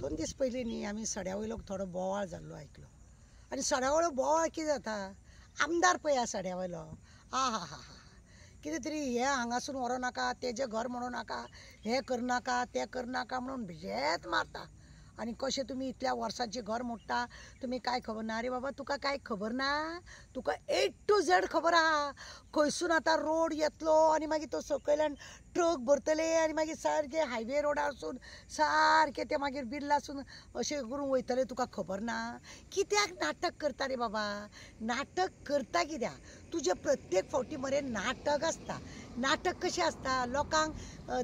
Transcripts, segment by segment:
2 दीस पयलीं न्ही आमी सड्या वयलो थोडो बोवाळ जाल्लो आयकलो आनी सड्या वयलो बोवाळ कितें जाता आमदार पळय सड्या वयलो हा हा हा हा कितें तरी हे हांगासून व्हरो नाका तेजें घर म्हणूं नाका हें करनाका तें करनाका म्हणून भिजेत मारता आनी कशें तुमी इतल्या वर्सांचें घर मोडटा तुमी कांय खबर ना रे बाबा तुका कांय खबर ना तुका A to Z खबर आहा खंयसून आतां रोड येतलो आनी मागीर तो सकयल्यान ट्रक भरतले आनी मागीर सारके हायवे रोडारसून सारके ते मागीर बिर्लासून अशें करून वयतले तुका खबर ना कित्याक नाटक करता रे बाबा नाटक करता कित्याक तुजें प्रत्येक फावटी मरे नाटक आसता नाटक कशें आसता लोकांक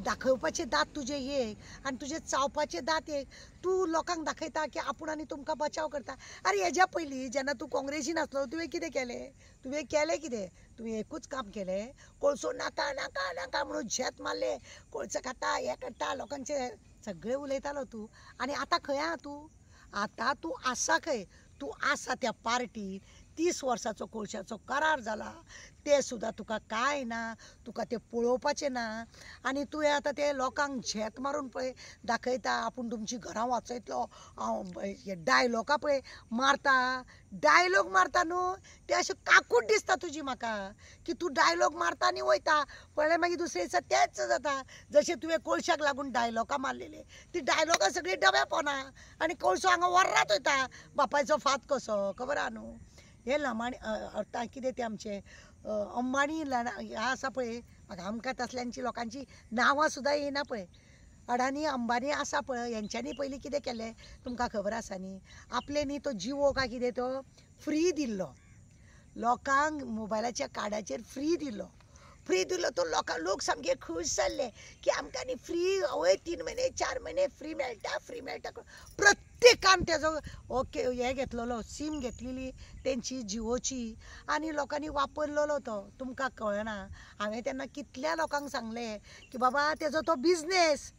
दाखोवपाचे दात तुजे एक आनी तुजे चावपाचे दात एक तूं लोकांक दाखयता की आपूण आनी तुमकां बचाव करता अरे हेज्या पयलीं जेन्ना तूं काँग्रेसीन आसलो तुवें कितें केलें तुवें कितें तुवें एकूच काम केलें कोळसो नाका नाका नाका म्हणून झेत मारले कोळसो खाता हें करता लोकांचे सगळें उलयतालो तूं आनी आतां खंय आहा तूं आतां तूं आसा खंय तूं आसा त्या पार्टीन 30 वर्साचो कोळशाचो करार जाला ते सुद्दां तुका कांय ना तुका ते पळोवपाचें ना आनी तुवें आतां ते लोकांक झेत मारून पळय दाखयता आपूण तुमची घरां वाचयतलो हांव हे डायलॉगां पळय मारता डायलॉग मारता न्हू ते अशें काकूट दिसता तुजी म्हाका की तूं डायलॉग मारता आनी वयता पळय मागीर दुसरे दिसा तेंच जाता जशें तुवें कोळशाक लागून डायलॉगां मारलेले ती डायलॉगां सगळीं डब्या पोना आनी कोळसो हांगा वर्रात वयता बापायचो फात कसो खबर आहा न्हू हे लमाणी आतां कितें ते आमचे अंबानी हें आसा पळय म्हाका आमकां तसल्यांची लोकांची नांवां सुद्दां येयना पळय अडानी अंबानी आसा पळय हेंच्यांनी पयलीं कितें केलें तुमकां खबर आसा न्ही आपले न्ही तो जिवो काय कितें तो फ्री दिल्लो लोकांक मोबायलाच्या कार्डाचेर फ्री दिल्लो तो लोक सामके खूश जाल्ले की आमकां न्ही फ्री हय 3 म्हयने 4 म्हयने फ्री मेळटा प्रत्येकान तेजो ओके हे घेतलेलो सीम घेतलेली तेंची जिओची आनी लोकांनी वापरलेलो तो तुमकां कळना हांवें तेन्ना कितल्या लोकांक सांगलें की बाबा तेजो तो बिझनेस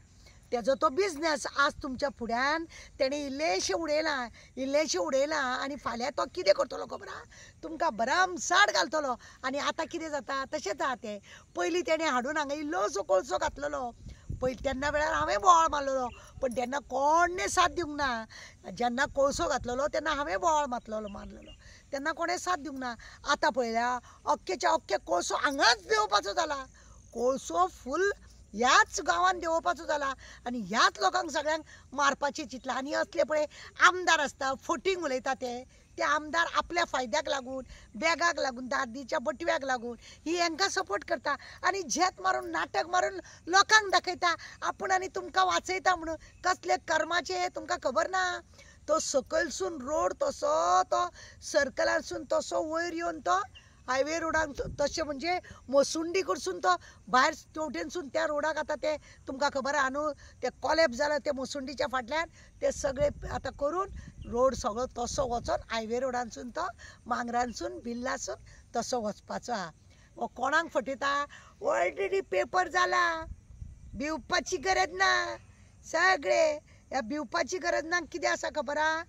आज तुमच्या फुड्यान तेणें इल्लेशें उडयलां आनी फाल्यां तो कितें करतलो खबर आहा तुमकां भरमसाट घालतलो आनी आतां कितें जाता तशेंच आहा तें पयलीं तेणें हाडून हांगा इल्लोसो कोळसो घातलेलो पयलीं तेन्ना वेळार हांवें बोवाळ मारलेलो पण तेन्ना कोणें साथ दिवंक ना जेन्ना कोळसो घातलेलो तेन्ना हांवें बोवाळ मारलेलो तेन्ना कोणें साथ दिवंक ना आतां पळयल्या अख्खेच्या अख्खे कोळसो हांगाच देंवोवपाचो जाला कोळसो फूल ह्याच गांवांत देंवोवपाचो जाला आनी ह्याच लोकांक सगळ्यांक मारपाचें चिंतलां आनी असले पळय आमदार आसता फटींग उलयता ते आमदार आपल्या फायद्याक लागून बॅगाक लागून दादीच्या बटव्याक लागून ही हांकां सपोर्ट करता आनी झेत मारून नाटक मारून लोकांक दाखयता आपूण आनी तुमकां वाचयता म्हणून कसले कर्माचे तुमकां खबर ना तो सकयलसून रोड तसो तो सर्कलारसून तसो वयर येवन तो हायवे रोडान तशें म्हणजे मोसुंडी कडसून तो भायर तेवटेनसून त्या रोडाक आतां ते तुमकां खबर आहा न्हू ते कॉलेप जाला ते मोसुंडीच्या फाटल्यान ते सगळे आतां करून रोड सगळो तसो वचोन हायवे रोडानसून तो मांगरानसून बिल्लासून तसो वचपाचो आहा हो कोणाक फटयता ऑलरेडी पेपर जाला भिवपाची गरज ना सगळे ह्या भिवपाची गरज ना कितें आसा खबर आहा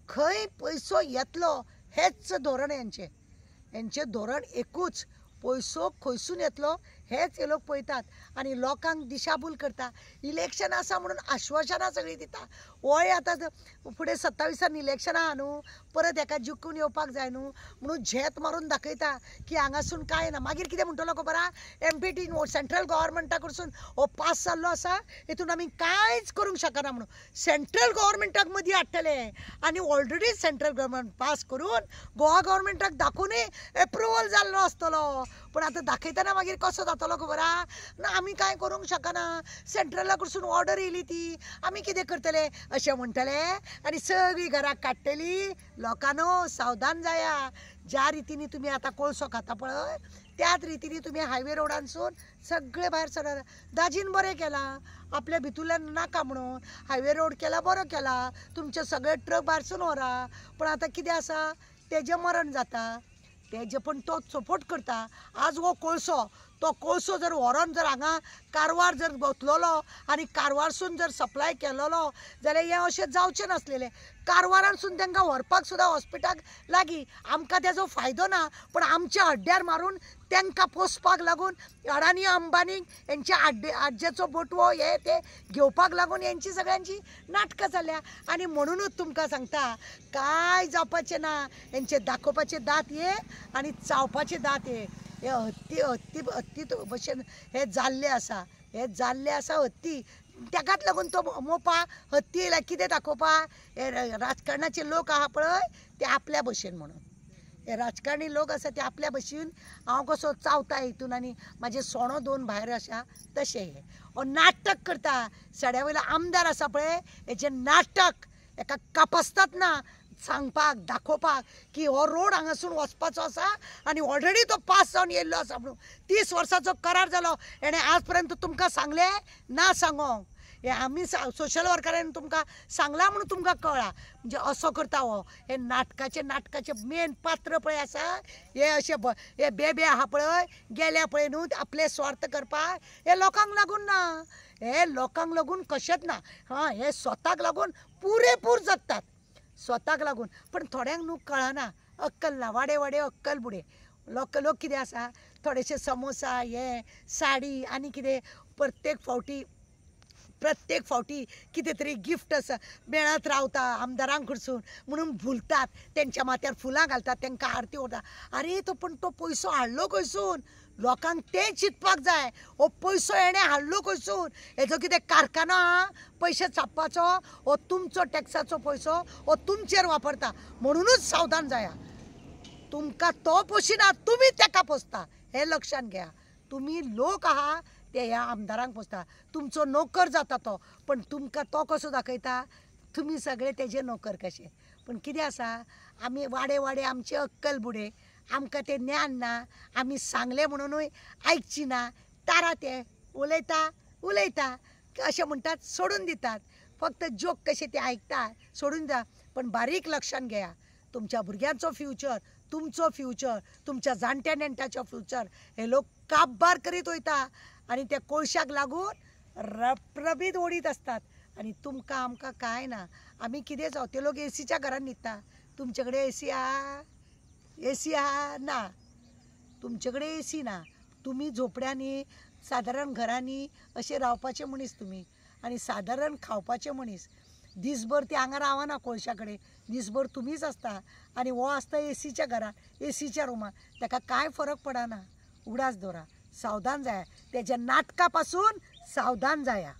खंय पयसो येतलो हेच धोरण हेंचें धोरण एकूच पयसो खंयसून येतलो हेच हे लोक पळयतात आनी लोकांक दिशाभूल करता इलेक्शन आसा म्हणून आश्वासनां सगळीं दिता होय आतां फुडें 27 इलेक्शन आहा न्हू परत हेका जिखून येवपाक जाय न्हू म्हणून झेत मारून दाखयता की हांगासून कांय ना मागीर कितें म्हणटलो खबर आहा MPT सेंट्रल गव्हर्मेंटा कडसून हो पास जाल्लो आसा हितून आमी कांयच करूंक शकना म्हणून सेंट्रल गव्हर्मेंटाक मदीं हाडटले आनी ऑलरेडी सेंट्रल गव्हर्मेंट पास करून गोवा गव्हर्मेंटाक दाखोवनय एप्रुवल जाल्लो आसतलो पण आतां दाखयतना मागीर कसो जातलो खबर आहा ना आमी कांय करूंक शकना सेंट्रला कडसून ऑर्डर येयली ती आमी कितें करतले अशें म्हणटले आनी सगळीं घरां काडटलीं लोकांनो सावधान जाया ज्या रितीनी तुमी आतां कोळसो खाता पळय त्याच रितीनी तुमी हायवे रोडानसून सगळे भायर सरना दाजीन बरें केलां आपल्या भितूरल्यान नाका म्हणून हायवे रोड केला बरो केला तुमचे सगळे ट्रक भायरसून व्हरा पण आतां कितें आसा तेजें मरण जाता तेजे पण तो सपोर्ट करता आज हो कोळसो तो कोळसो जर व्हरोन जर हांगा कारवार जर वतलोलो आनी कारवारसून जर सप्लाय केलोलो जाल्यार हें अशें जावचें नासलेलें। कारवारानसून तांकां व्हरपाक सुद्दां हॉस्पिटलाक लागीं आमकां तेजो फायदो ना, पूण आमच्या हड्ड्यार मारून तांकां पोसपाक लागून अडानी अंबानीक हेंच्या आज्जेचो बटवो हे ते घेवपाक लागून हेंची सगळ्यांची नाटकां जाल्या। आनी म्हणूनच तुमकां सांगता कांय जावपाचें ना, हेंचे दाखोवपाचे दांत हे आनी चावपाचे दांत हे। हे हत्ती हत्ती हत्ती भशेन हे जाल्ले आसा, हे जाल्ले आसा हत्ती। ताकाच लागून तो मोपा हत्ती येयला कितें दाखोवपा, हे राजकारणाचे लोक आहा पळय ते आपल्या भशेन म्हणून, हे राजकारणी लोक आसा ते आपल्या भशेन हांव कसो चावता हितून आनी म्हाजे सोणो दोन भायर आसा तशें हे नाटक करता। सड्या वयलो आमदार आसा पळय हेचे नाटक हेका कापसतात ना सांगपाक दाखोवपाक की हो रोड हांगासून वचपाचो आसा आनी ऑलरेडी तो पास जावन येयल्लो आसा म्हणून 30 वर्साचो करार जालो। हेणें आज पर्यंत तुमकां सांगलें ना सांगोंक, हे आमी सोशल वर्करान तुमकां सांगलां म्हणून तुमकां कळ्ळां, म्हणजे असो करता हो। हे नाटकाचे मेन पात्र पळय आसा हे अशे हे बेबे आहा पळय गेल्या पळय न्हू आपले स्वार्थ करपाक, हे लोकांक लागून ना, हे लोकांक लागून कशेंच ना। हां, हे स्वताक लागून पुरेपूर जगतात, स्वताक लागून। पण थोड्यांक न्हू कळना, अक्कल ना, वाडे वाडे अक्कल बुडे लोक कितें आसा थोडेशे समोसा हे साडी आनी कितें प्रत्येक फावटी कितें तरी गिफ्ट आसा मेळत रावता आमदारांक कडसून म्हणून भुलतात, तेंच्या माथ्यार फुलां घालतात, तांकां आरती ओडटा। अरे पण तो पयसो हाडलो खंयसून, लोकांक तें चिंतपाक जाय। हो पयसो हेणें हाडलो खंयसून, हेजो कितें कारखानो आहा पयशे छापपाचो, हो तुमचो टॅक्साचो पयसो हो तुमचेर वापरता, म्हणूनच सावधान जाया। तुमकां तो पोशिना, तुमी ताका पोसता, हें लक्षांत घेया। तुमी लोक आहा ते ह्या आमदारांक पोसता, तुमचो नोकर जाता तो, पण तुमकां तो कसो दाखयता तुमी सगळे तेजे नोकर कशे। पण कितें आसा आमी वाडे वाडे आमचे अक्कल बुडे, आमकां तें ज्ञान ना, आमी सांगलें म्हणूनय आयकची ना, तारा ते उलयता अशें म्हणटात सोडून दितात, फक्त जोक कशे ते आयकता सोडून दिता। पण बारीक लक्षांत घेया, तुमच्या भुरग्यांचो फ्युचर, तुमचो फ्युचर, तुमच्या जाणट्या नेणट्याचो फ्युचर हे लोक काबार करीत वयता आनी त्या कोळशाक लागून रबरबीत ओडीत असतात आनी तुमकां आमकां कांय ना। आमी कितें जावं ते लोक एसीच्या घरान न्हिदता, तुमचे कडेन एसी आहा? एसी आहा? ना, तुमचे कडेन एसी ना। तुमी झोपड्यांनी सादारण घरांनी अशे रावपाचे मनीस तुमी, आनी सादारण खावपाचे मनीस। दिसभर ते हांगा रावना कोळशा कडेन, दिसभर तुमीच आसता आनी हो आसता एसीच्या घरान एसीच्या रुमान, ताका कांय फरक पडना। उगडास दवरा, सावधान जाया, तेज्या नाटका पासून सावधान जाया।